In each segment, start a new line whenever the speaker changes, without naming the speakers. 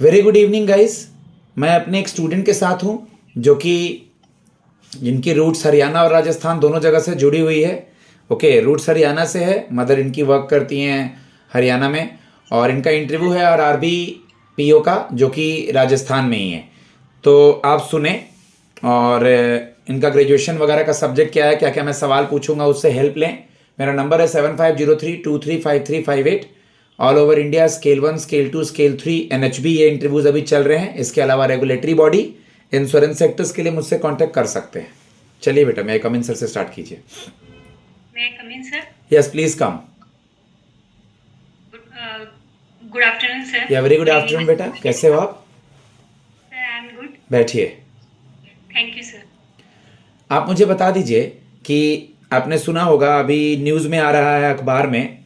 Very good evening guys. मैं अपने एक स्टूडेंट के साथ हूँ जो कि जिनकी रूट्स हरियाणा और राजस्थान दोनों जगह से जुड़ी हुई है। ओके, रूट्स हरियाणा से है, मदर इनकी वर्क करती हैं हरियाणा में, और इनका इंटरव्यू है आरआरबी पीओ का जो कि राजस्थान में ही है। तो आप सुने और इनका ग्रेजुएशन वगैरह का सब्जेक्ट क्या है, क्या क्या मैं सवाल पूछूंगा, उससे हेल्प लें। मेरा नंबर है 7503235358। All over India scale 1, scale 2, scale 3, NHB ये इंटरव्यूज अभी चल रहे हैं। इसके अलावा रेगुलेटरी बॉडी, इंश्योरेंस सेक्टर्स के लिए मुझसे कांटेक्ट कर सकते हैं। चलिए बेटा, मैं कमिन सर से स्टार्ट कीजिए।
मैं come in sir.
Yes please come.
Good afternoon sir.
Yeah very good
good
afternoon
evening
बेटा, कैसे हो आप?
सर। I am good.
बैठिए।
Thank you sir.
आप मुझे बता दीजिए कि आपने सुना होगा, अभी न्यूज़ में आ रहा है, अखबार में,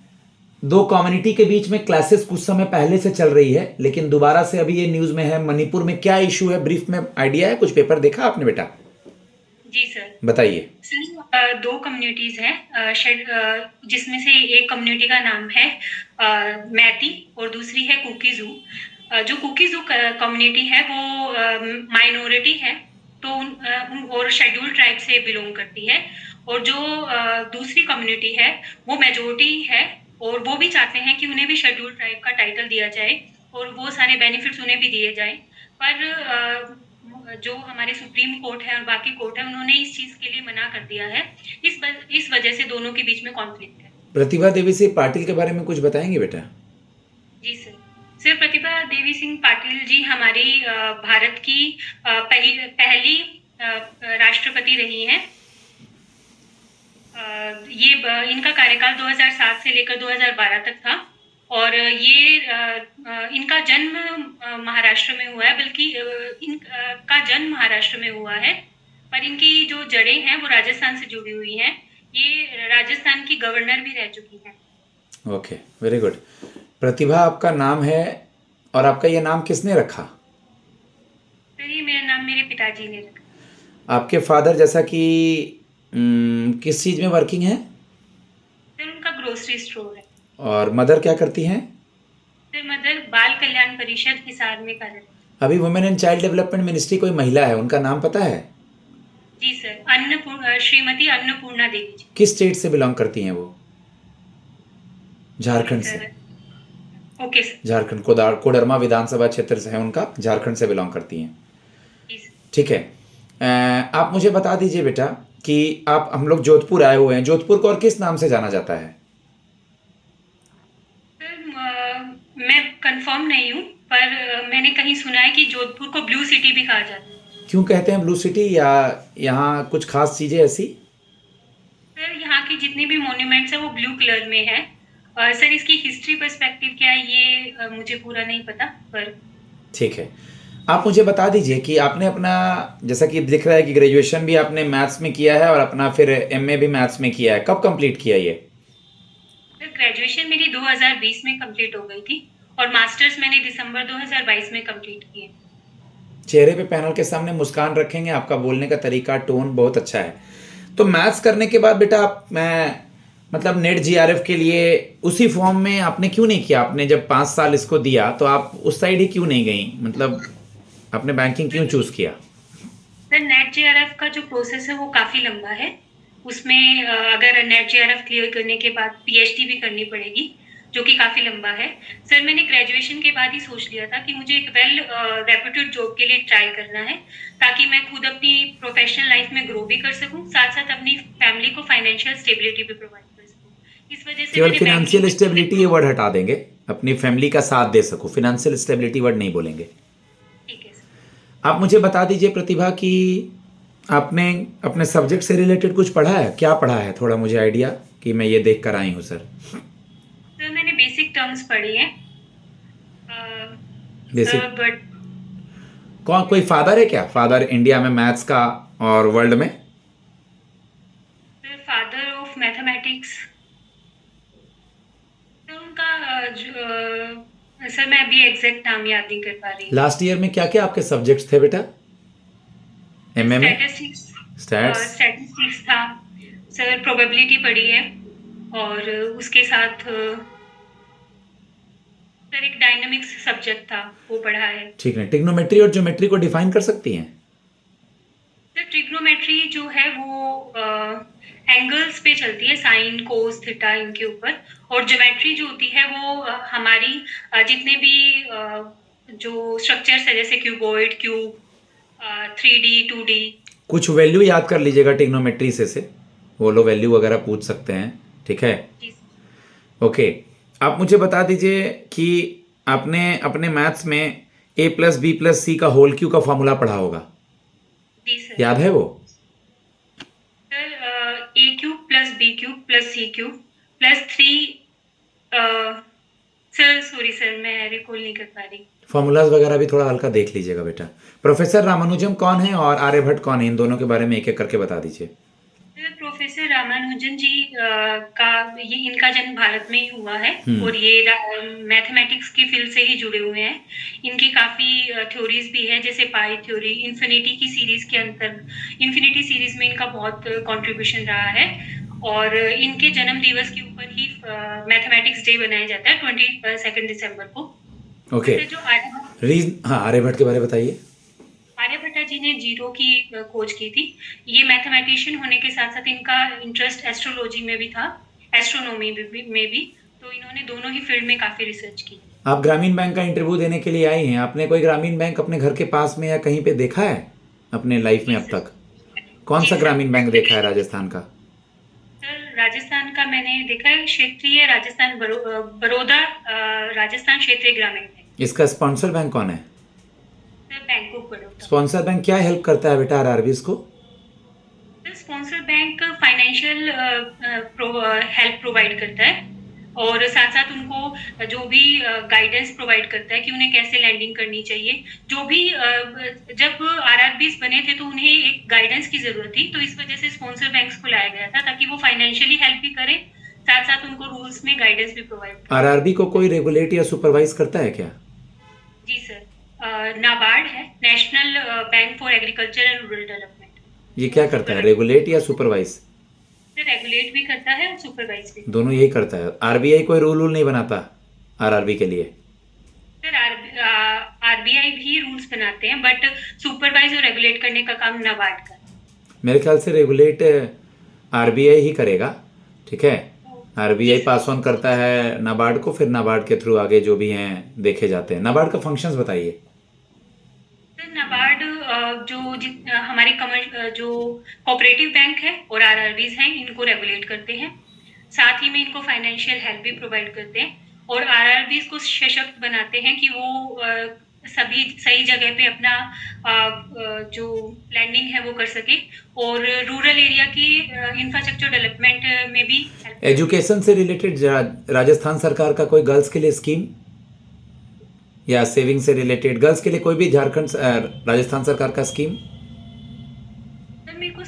दो कम्युनिटी के बीच में क्लासेस कुछ समय पहले से चल रही है, लेकिन दोबारा से अभी ये न्यूज़ में है। मणिपुर में क्या इशू है, ब्रीफ में आइडिया है? कुछ पेपर देखा आपने बेटा?
जी सर।
बताइए।
सर दो कम्युनिटीज हैं, जिसमें से एक कम्युनिटी का नाम है मैती और दूसरी है कुकीजू। जो कुकीजू कम्युनिटी है वो माइनॉरिटी है, तो और शेड्यूल ट्राइब से बिलोंग करती है। और जो दूसरी कम्युनिटी है वो मेजोरिटी है, और वो भी चाहते हैं कि उन्हें भी शेड्यूल ट्राइब का टाइटल दिया जाए और वो सारे बेनिफिट्स उन्हें भी दिए जाएं। पर जो हमारे सुप्रीम कोर्ट है और बाकी कोर्ट है, उन्होंने इस चीज के लिए मना कर दिया है। इस वजह से दोनों के बीच में कॉन्फ्लिक्ट है।
प्रतिभा देवी सिंह पाटिल के बारे में कुछ बताएंगे बेटा?
जी सर। सर प्रतिभा देवी सिंह पाटिल जी हमारी भारत की पहली राष्ट्रपति रही हैं। इनका कार्यकाल 2007 से लेकर 2012 तक था, और इनका जन्म महाराष्ट्र में हुआ है, बल्कि इनका जन्म महाराष्ट्र में हुआ है, पर इनकी जो जड़ें हैं वो राजस्थान से जुड़ी हुई हैं। ये राजस्थान की गवर्नर भी रह चुकी हैं।
Okay, very good. प्रतिभा आपका नाम है, और आपका ये नाम किसने रखा?
सर ये मेरा नाम मेरे पिताजी ने रखा।
आपके फादर जैसा कि किस चीज़ में वर्किंग है?
सर उनका ग्रोसरी स्टोर है।
और मदर क्या करती हैं?
सर मदर बाल कल्याण परिषद हिसार में कार्यरत।
अभी women and child development ministry कोई महिला है, उनका नाम पता है?
जी सर, श्रीमती अन्नपूर्णा देवी जी।
किस स्टेट से बिलोंग करती हैं वो? झारखंड से।
Sir okay sir.
Jharkhand Koderma विधानसभा क्षेत्र से है उनका, झारखंड से बिलोंग करती हैं।
जी सर।
ठीक है। आप मुझे बता दीजिए बेटा कि आप, हम लोग जोधपुर आए हुए हैं, जोधपुर को और किस नाम से जाना जाता है?
सर मैं कंफर्म नहीं हूँ, पर मैंने कहीं सुना है कि जोधपुर को ब्लू सिटी भी कहा जाता है।
क्यों कहते हैं ब्लू सिटी, या यहाँ कुछ खास चीज़ें ऐसी?
सर यहाँ की जितनी भी मॉन्यूमेंट्स है वो ब्लू कलर में है। सर इसकी हिस्ट्री पर्सपेक्टिव क्या है ये मुझे पूरा नहीं पता, पर
ठीक है। आप मुझे बता दीजिए कि आपने अपना, जैसा कि दिख रहा है कि ग्रेजुएशन भी आपने मैथ्स में किया है और अपना फिर MA भी मैथ्स में किया है, कब कंप्लीट किया ये?
सर ग्रेजुएशन मेरी 2020 में कंप्लीट हो गई थी, और मास्टर्स मैंने दिसंबर 2022 में कंप्लीट किए।
चेहरे पे पैनल के सामने मुस्कान रखेंगे, आपका बोलने का तरीका, टोन बहुत अच्छा है। तो मैथ्स करने के बाद बेटा आप, मैं मतलब नेट GRF के लिए उसी फॉर्म में आपने क्यों नहीं किया? आपने जब 5 साल इसको दिया तो आप उस साइड ही क्यों नहीं गई? मतलब आपने बैंकिंग क्यों चूज किया?
सर नेट JRF का जो प्रोसेस है वो काफ़ी लंबा है। उसमें अगर नेट JRF क्लियर करने के बाद PhD भी करनी पड़ेगी, जो कि काफ़ी लंबा है। सर मैंने ग्रेजुएशन के बाद ही सोच लिया था कि मुझे एक वेल रेप्यूटेड जॉब के लिए ट्राई करना है, ताकि मैं खुद अपनी प्रोफेशनल लाइफ में ग्रो भी कर सकूं, साथ साथ अपनी फैमिली को फाइनेंशियल स्टेबिलिटी भी प्रोवाइड कर सकूं। इस वजह से
केवल
मैंने
फिनेंशियल
बैंकिंग।
स्टेबिलिटी ये वर्ड हटा देंगे, अपनी फैमिली का साथ दे सको, फिनेंशियल स्टेबिलिटी वर्ड नहीं बोलेंगे।
ठीक है सर।
आप मुझे बता दीजिए प्रतिभा कि आपने अपने सब्जेक्ट से रिलेटेड कुछ पढ़ा है? क्या पढ़ा है, थोड़ा मुझे आइडिया, कि मैं ये देख कर आई हूँ सर।
सर मैंने बेसिक टर्म्स पढ़ी हैं।
बेसिक।
बट
कोई फादर है क्या, फादर इंडिया में मैथ्स का और वर्ल्ड में?
Sir father of mathematics, sir उनका सर मैं अभी एग्जैक्ट नाम याद नहीं कर पा रही।
लास्ट ईयर में क्या क्या आपके सब्जेक्ट्स थे बेटा MA में?
स्टैटिस्टिक्स।
स्टैट्स।
स्टैटिस्टिक्स था। सर प्रोबेबिलिटी पढ़ी है, और उसके साथ सर एक डायनामिक्स सब्जेक्ट था, वो पढ़ा है।
ठीक है, ट्रिग्नोमेट्री और ज्योमेट्री को डिफाइन कर सकती हैं?
सर ट्रिग्नोमेट्री जो है वो एंगल्स पे चलती है, साइन कोस थीटा इनके ऊपर। और ज्योमेट्री जो होती है वो हमारी जितने भी जो स्ट्रक्चर्स है जैसे क्यूबॉइड, क्यूब, 3D 2D।
कुछ वैल्यू याद कर लीजिएगा ट्रिग्नोमेट्री से वो लोग वैल्यू वगैरह पूछ सकते हैं, ठीक है?
जी
ओके, आप मुझे बता दीजिए कि आपने अपने मैथ्स में a+b+c का होल क्यू का फॉर्मूला पढ़ा होगा,
जी सर।
याद है वो?
Sir a³ + b³ + c³ + 3 sir sorry sir मैं रिकॉल नहीं कर पा रही।
फॉर्मूलाज वगैरह भी थोड़ा हल्का देख लीजिएगा बेटा। प्रोफेसर रामानुजम कौन है और आर्यभट्ट कौन है, इन दोनों के बारे में एक एक करके बता दीजिए।
सर प्रोफेसर रामानुजन जी का ये इनका जन्म भारत में ही हुआ है और ये मैथमेटिक्स की फील्ड से ही जुड़े हुए हैं। इनकी काफ़ी थ्योरीज भी है, जैसे पाई थ्योरी, इन्फिनिटी की सीरीज के अंतर, इन्फिनिटी सीरीज में इनका बहुत कंट्रीब्यूशन रहा है। और इनके जन्म दिवस के ऊपर ही मैथमेटिक्स डे बनाया जाता है 22 दिसंबर को।
ओके,
जो
हाँ आर्यभट्ट के बारे में बताइए।
आर्यभट्ट जी ने जीरो की खोज की थी। ये मैथमेटिशियन होने के साथ साथ इनका इंटरेस्ट एस्ट्रोलॉजी में भी था, एस्ट्रोनॉमी में भी। तो इन्होंने दोनों ही फील्ड में काफ़ी रिसर्च की।
आप ग्रामीण बैंक का इंटरव्यू देने के लिए आई हैं, आपने कोई ग्रामीण बैंक अपने घर के पास में या कहीं पे देखा है अपने लाइफ में अब तक? कौन सा ग्रामीण बैंक देखा है राजस्थान का?
सर राजस्थान का मैंने देखा है, क्षेत्रीय राजस्थान बड़ौदा राजस्थान क्षेत्रीय ग्रामीण बैंक।
इसका स्पॉन्सर बैंक कौन है?
Sir bank of Baroda.
Sponsor bank क्या हेल्प करता है बेटा आरआरबीज को?
Sponsor bank financial help provide करता है और साथ साथ उनको जो भी गाइडेंस प्रोवाइड करता है कि उन्हें कैसे लैंडिंग करनी चाहिए। जो भी जब आरआरबीज बने थे तो उन्हें एक गाइडेंस की जरूरत थी, तो इस वजह से स्पॉन्सर बैंक्स को लाया गया था ताकि वो फाइनेंशियली हेल्प भी करें, साथ साथ उनको रूल्स में गाइडेंस भी प्रोवाइड करें।
आरआरबी को कोई रेगुलेट या सुपरवाइज करता है क्या?
जी सर, नाबार्ड है, national bank for agriculture and rural development.
ये क्या करता है, रेगुलेट या सुपरवाइज?
रेगुलेट भी करता है और सुपरवाइज भी।
दोनों यही करता है। आरबीआई कोई रूल नहीं बनाता आरआरबी के लिए?
सर आरबीआई भी रूल्स बनाते हैं, बट सुपरवाइज और रेगुलेट करने का काम नाबार्ड का है।
मेरे ख्याल से रेगुलेट आरबीआई ही करेगा, ठीक है? आरबीआई पास ऑन करता है नाबार्ड को, फिर नाबार्ड के थ्रू आगे जो भी हैं देखे जाते हैं। नाबार्ड का फंक्शंस बताइए।
सर नाबार्ड जो हमारे जो कोऑपरेटिव बैंक है और आरआरबीज हैं इनको रेगुलेट करते हैं, साथ ही में इनको फाइनेंशियल हेल्प भी प्रोवाइड करते हैं और आरआरबीज को सशक्त बनाते हैं कि वो सभी सही जगह पे अपना जो लैंडिंग है वो कर सके और रूरल एरिया की इंफ्रास्ट्रक्चर डेवलपमेंट में भी।
एजुकेशन से रिलेटेड राजस्थान सरकार का कोई गर्ल्स के लिए स्कीम या सेविंग से रिलेटेड गर्ल्स के लिए कोई भी झारखंड राजस्थान सरकार का स्कीम?
सर मेरे को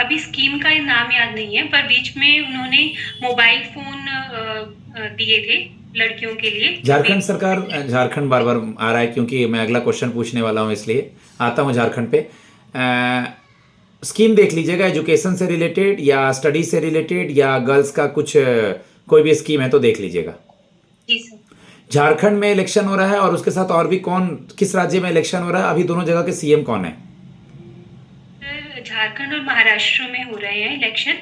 अभी स्कीम का नाम याद नहीं है, पर बीच में उन्होंने मोबाइल फोन दिए थे लड़कियों के लिए।
झारखंड सरकार, झारखंड बार बार आ रहा है क्योंकि मैं अगला क्वेश्चन पूछने वाला हूँ, इसलिए आता हूँ झारखंड पे। स्कीम देख लीजिएगा एजुकेशन से रिलेटेड या स्टडी से रिलेटेड या गर्ल्स का कुछ कोई भी स्कीम है तो देख लीजिएगा।
जी सर।
झारखंड में इलेक्शन हो रहा है और उसके साथ और भी कौन, किस राज्य में इलेक्शन हो रहा है? अभी दोनों जगह के सीएम कौन है?
सर झारखंड और महाराष्ट्र में हो रहे हैं इलेक्शन।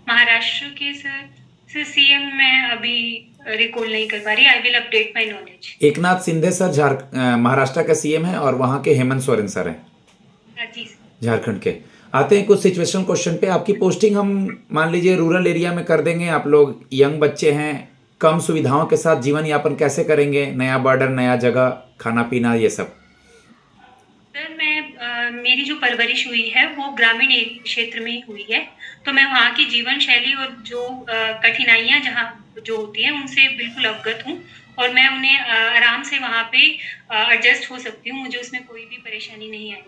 महाराष्ट्र के सर सीएम मैं अभी रिकॉल नहीं कर पा रही, I will update my knowledge.
Eknath Shinde sir Maharashtra का सीएम है और वहां के हेमंत सोरेन सर हैं
जी सर
झारखंड के। आते हैं कुछ सिचुएशनल क्वेश्चन पे। आपकी पोस्टिंग हम मान लीजिए रूरल एरिया में कर देंगे, आप लोग यंग बच्चे हैं, कम सुविधाओं के साथ जीवन यापन कैसे करेंगे? नया बर्डन, नया जगह, खाना पीना, ये सब।
सर मैं मेरी जो परवरिश हुई है वो ग्रामीण क्षेत्र में ही हुई है, तो मैं वहाँ की जीवन शैली और जो कठिनाइयाँ जहाँ जो होती हैं उनसे बिल्कुल अवगत हूँ और मैं उन्हें आराम से वहाँ पे एडजस्ट हो सकती हूँ, मुझे उसमें कोई भी परेशानी नहीं आई।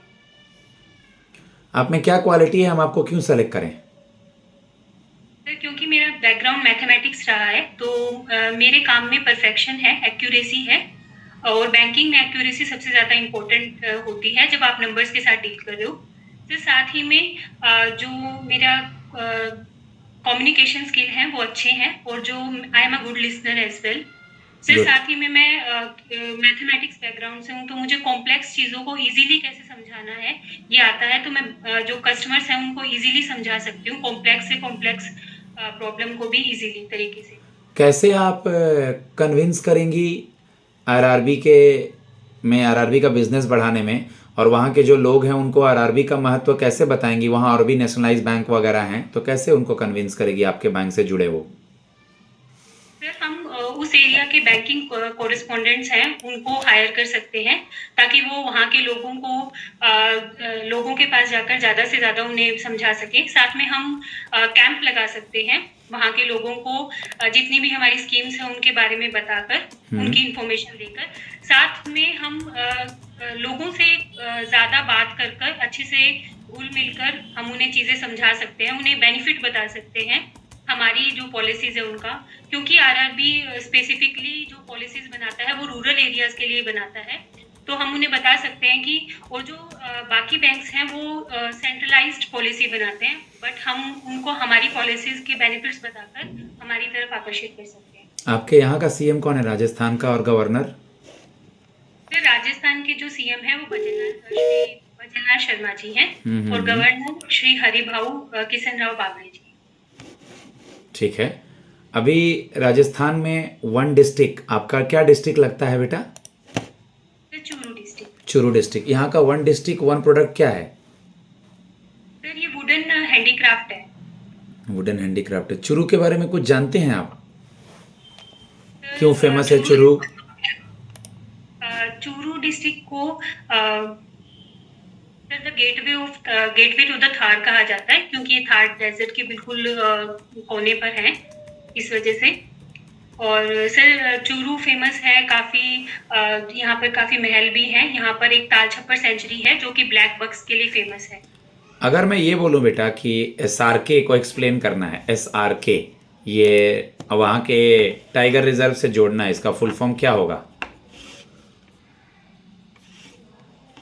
आप में क्या क्वालिटी है, हम आपको क्यों सेलेक्ट करें?
सर क्योंकि मेरा बैकग्राउंड मैथमेटिक्स रहा है तो मेरे काम में परफेक्शन है, एक्यूरेसी है और बैंकिंग में एक्यूरेसी सबसे ज़्यादा इम्पोर्टेंट होती है जब आप नंबर्स के साथ डील कर रहे हो। फिर साथ ही में जो मेरा कम्युनिकेशन स्किल है वो अच्छे हैं और जो I am a good listener as well. Sir
good.
साथ ही में मैं मैथमेटिक्स बैकग्राउंड से हूँ, तो मुझे कॉम्प्लेक्स चीज़ों को इजीली कैसे समझाना है ये आता है। तो मैं जो कस्टमर्स हैं उनको इजीली समझा सकती हूँ, कॉम्प्लेक्स से कॉम्प्लेक्स प्रॉब्लम को भी इजीली तरीके से।
कैसे आप कन्विंस करेंगी आरआरबी के में आरआरबी का बिजनेस बढ़ाने में, और वहाँ के जो लोग हैं उनको आरआरबी का महत्व कैसे बताएंगी? वहाँ और भी नेशनलाइज बैंक वगैरह हैं, तो कैसे उनको कन्विंस करेगी आपके बैंक से जुड़े वो?
सर हम उस एरिया के बैंकिंग कोरेस्पोंडेंट्स हैं उनको हायर कर सकते हैं, ताकि वो वहाँ के लोगों को लोगों के पास जाकर ज़्यादा से ज़्यादा उन्हें समझा सके। साथ में हम कैंप लगा सकते हैं वहाँ के लोगों को, जितनी भी हमारी स्कीम्स हैं उनके बारे में बताकर, उनकी इंफॉर्मेशन देकर। साथ में हम लोगों से ज़्यादा बात कर कर अच्छे से घुल मिलकर हम उन्हें चीज़ें समझा सकते हैं, उन्हें बेनिफिट बता सकते हैं हमारी जो पॉलिसीज है उनका। क्योंकि आरआरबी स्पेसिफिकली जो पॉलिसीज बनाता है वो रूरल एरियाज के लिए बनाता है, तो हम उन्हें बता सकते हैं कि, और जो बाकी बैंक्स हैं वो सेंट्रलाइज्ड पॉलिसी बनाते हैं, बट हम उनको हमारी पॉलिसीज के बेनिफिट्स बताकर हमारी तरफ आकर्षित कर सकते हैं।
आपके यहाँ का सीएम कौन है, राजस्थान का, और गवर्नर?
फिर राजस्थान के जो सीएम है वो श्री भजनलाल शर्मा जी हैं, और गवर्नर श्री हरिभाऊ किशन राव बाबरे जी।
ठीक है। अभी राजस्थान में वन डिस्ट्रिक्ट, आपका क्या डिस्ट्रिक्ट लगता है बेटा?
फिर चूरू डिस्ट्रिक्ट।
चूरू डिस्ट्रिक्ट। यहाँ का वन डिस्ट्रिक्ट वन प्रोडक्ट क्या है?
फिर ये वुडन हैंडीक्राफ्ट है।
वुडन हैंडीक्राफ्ट है। चूरू के बारे में कुछ जानते हैं आप? क्यों फेमस है चूरू?
चूरू डिस्ट्रिक्ट को the gateway to the Thar कहा जाता है, क्योंकि ये थार डेजर्ट के बिल्कुल कोने पर है, इस वजह से। और सर चूरू फेमस है काफ़ी, यहाँ पर काफ़ी महल भी हैं। यहाँ पर एक ताल छप्पर सेंचुरी है जो कि ब्लैक बक्स के लिए फेमस है।
अगर मैं ये बोलूँ बेटा कि SRK को एक्सप्लेन करना है, SRK, ये वहाँ के टाइगर रिजर्व से जोड़ना है, इसका फुल फॉर्म क्या होगा?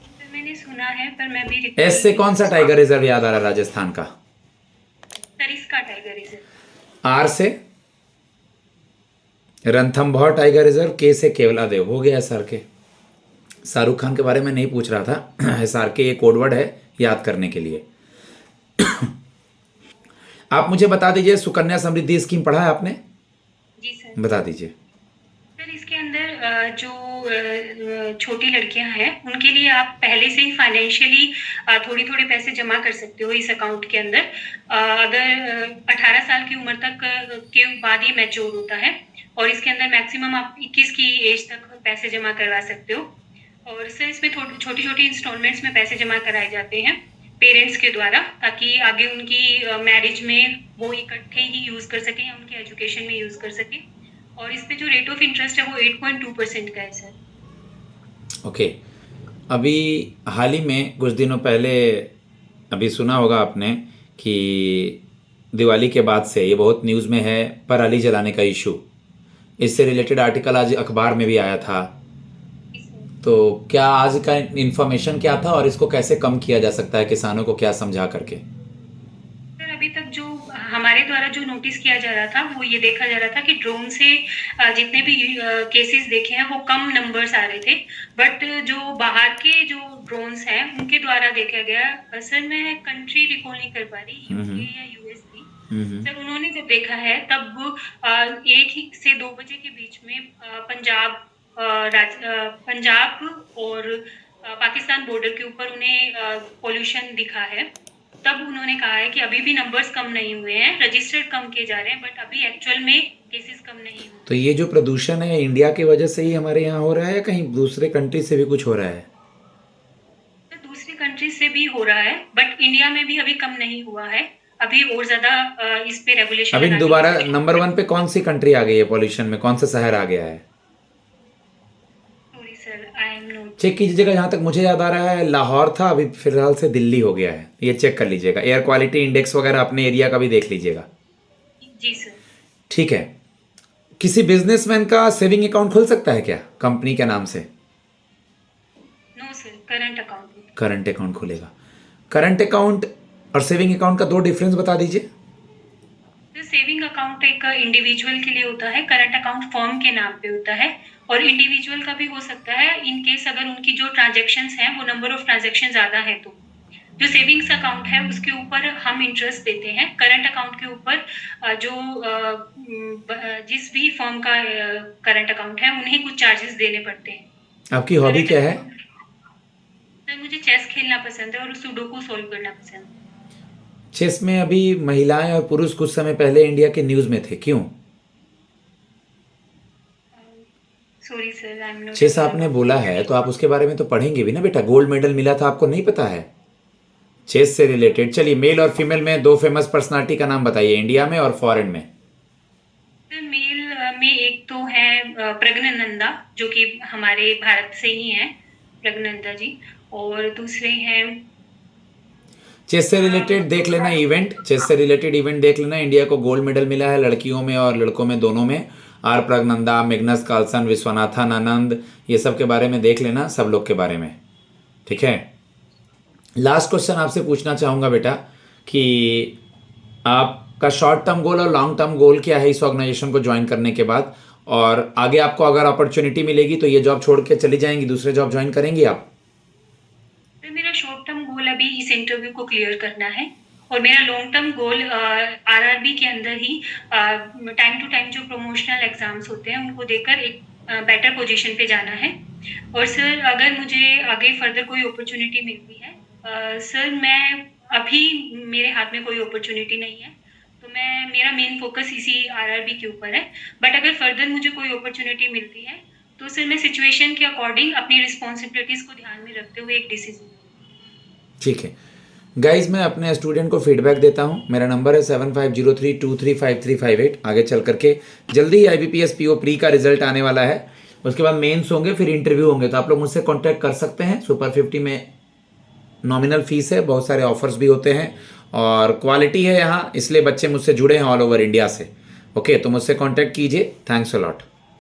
सर मैंने सुना है, पर मैं भी
एस से कौन सा टाइगर रिजर्व याद आ रहा है राजस्थान का?
Sariska tiger reserve.
आर से रणथंभौर टाइगर रिजर्व, के से केवलादेव। हो गया SRK। शाहरुख खान के बारे में नहीं पूछ रहा था। SRK ये कोडवर्ड है याद करने के लिए। आप मुझे बता दीजिए, सुकन्या समृद्धि स्कीम पढ़ा है आपने?
जी सर।
बता दीजिए।
सर इसके अंदर जो छोटी लड़कियां हैं उनके लिए आप पहले से ही फाइनेंशियली थोड़ी थोड़े पैसे जमा कर सकते हो इस अकाउंट के अंदर। अगर 18 साल की उम्र तक के बाद ये मैच्योर होता है, और इसके अंदर मैक्सिमम आप 21 की एज तक पैसे जमा करवा सकते हो। और सर इसमें छोटी छोटी इंस्टॉलमेंट्स में पैसे जमा कराए जाते हैं पेरेंट्स के द्वारा, ताकि आगे उनकी मैरिज में वो इकट्ठे ही यूज़ कर सकें या उनके एजुकेशन में यूज़ कर सकें। और इस पे जो रेट ऑफ इंटरेस्ट है वो 8.2% का है सर।
ओके। अभी हाल ही में कुछ दिनों पहले अभी सुना होगा आपने कि दिवाली के बाद से ये बहुत न्यूज़ में है, पराली जलाने का इशू। इससे रिलेटेड आर्टिकल आज अखबार में भी आया था। तो क्या आज का इन्फॉर्मेशन क्या था और इसको कैसे कम किया जा सकता है, किसानों को क्या समझा करके?
सर अभी तक जो हमारे द्वारा जो नोटिस किया जा रहा था वो ये देखा जा रहा था कि ड्रोन से जितने भी केसेस देखे हैं वो कम नंबर्स आ रहे थे, बट जो बाहर के जो ड्रोन्स हैं उनके द्वारा देखा गया। सर मैं कंट्री रिकॉल नहीं कर पा रही, यूके या यूएस थी सर। उन्होंने जब देखा है तब 1 से 2 बजे के बीच में पंजाब और पाकिस्तान बॉर्डर के ऊपर उन्हें पोल्यूशन दिखा है। तब उन्होंने कहा है कि अभी भी नंबर्स कम नहीं हुए हैं, रजिस्टर्ड कम किए जा रहे हैं, बट अभी एक्चुअल में केसेस कम नहीं हुए।
तो ये जो प्रदूषण है इंडिया की वजह से ही हमारे यहाँ हो रहा है या कहीं दूसरे कंट्री से भी कुछ हो रहा है?
तो दूसरी कंट्री से भी हो रहा है, बट इंडिया में भी अभी कम नहीं हुआ है। अभी और ज्यादा इस पे रेगुलेशन।
अभी दोबारा नंबर 1 पे कौन सी कंट्री आ गई है पॉल्यूशन में, कौन सा शहर आ गया है? चेक कीजिएगा। जहाँ तक मुझे याद आ रहा है लाहौर था, अभी फिलहाल से दिल्ली हो गया है। ये चेक कर लीजिएगा। एयर क्वालिटी इंडेक्स वगैरह अपने एरिया का भी देख लीजिएगा।
जी सर।
ठीक है। किसी बिजनेसमैन का सेविंग अकाउंट खुल सकता है क्या कंपनी के नाम से?
No sir, current account.
Current account खुलेगा। करंट अकाउंट और सेविंग अकाउंट का 2 डिफरेंस बता दीजिए।
सेविंग अकाउंट अकाउंट एक इंडिविजुअल के लिए होता है, करंट अकाउंट फर्म के नाम पे होता है, और इंडिविजुअल का भी हो सकता है इन केस अगर उनकी जो ट्रांजैक्शंस हैं वो नंबर ऑफ ट्रांजैक्शन ज़्यादा है तो। जो सेविंग्स अकाउंट है उसके ऊपर हम इंटरेस्ट देते हैं, करंट अकाउंट के ऊपर जिस भी फर्म का करंट अकाउंट है उन्हें कुछ चार्जेस देने पड़ते हैं।
आपकी हॉबी क्या है?
सर मुझे चेस खेलना पसंद है और सुडोकू सॉल्व करना पसंद है।
चेस में अभी महिलाएं और पुरुष कुछ समय पहले इंडिया के न्यूज़ में थे, क्यों?
Sorry sir, I am not.
चेस आपने बोला है तो आप उसके बारे में तो पढ़ेंगे भी ना बेटा, गोल्ड मेडल मिला था, आपको नहीं पता है चेस से रिलेटेड? चलिए, मेल और फीमेल में 2 फेमस पर्सनालिटी का नाम बताइए, इंडिया में और फॉरेन में।
सर मेल में एक तो है प्रज्ञानंदा, जो कि हमारे भारत से ही हैं, प्रज्ञानंदा जी, और दूसरे हैं
चेस से रिलेटेड देख लेना इवेंट, चेस से रिलेटेड इवेंट देख लेना। इंडिया को गोल्ड मेडल मिला है लड़कियों में और लड़कों में दोनों में। R Praggnanandhaa, Magnus Carlsen, Viswanathan Anand, ये सब के बारे में देख लेना, सब लोग के बारे में, ठीक है। लास्ट क्वेश्चन आपसे पूछना चाहूँगा बेटा कि आपका शॉर्ट टर्म गोल और लॉन्ग टर्म गोल क्या है इस ऑर्गेनाइजेशन को ज्वाइन करने के बाद, और आगे आपको अगर अपॉर्चुनिटी मिलेगी तो ये जॉब छोड़ के चली जाएंगी, दूसरे जॉब ज्वाइन करेंगी आप?
मेरा शॉर्ट टर्म गोल अभी इस इंटरव्यू को क्लियर करना है, और मेरा लॉन्ग टर्म गोल आरआरबी के अंदर ही टाइम टू टाइम जो प्रमोशनल एग्जाम्स होते हैं उनको देकर एक बेटर पोजीशन पे जाना है। और सर अगर मुझे आगे फर्दर कोई अपॉर्चुनिटी मिलती है, सर मैं अभी मेरे हाथ में कोई अपॉर्चुनिटी नहीं है, तो मेरा मेन फोकस इसी आरआरबी के ऊपर है। बट अगर फर्दर मुझे कोई अपॉर्चुनिटी मिलती है तो सर मैं सिचुएशन के अकॉर्डिंग अपनी रिस्पॉन्सिबिलिटीज़ को ध्यान में रखते हुए एक डिसीजन। ठीक
है गाइज, मैं अपने स्टूडेंट को फीडबैक देता हूँ। मेरा नंबर है 7503235358। आगे चल करके जल्दी ही IBPS PO प्री का रिजल्ट आने वाला है, उसके बाद मेंस होंगे, फिर इंटरव्यू होंगे, तो आप लोग मुझसे कांटेक्ट कर सकते हैं। सुपर 50 में नॉमिनल फीस है, बहुत सारे ऑफर्स भी होते हैं और क्वालिटी है यहाँ, इसलिए बच्चे मुझसे जुड़े हैं ऑल ओवर इंडिया से। ओके, तो मुझसे कांटेक्ट कीजिए। Thanks a lot.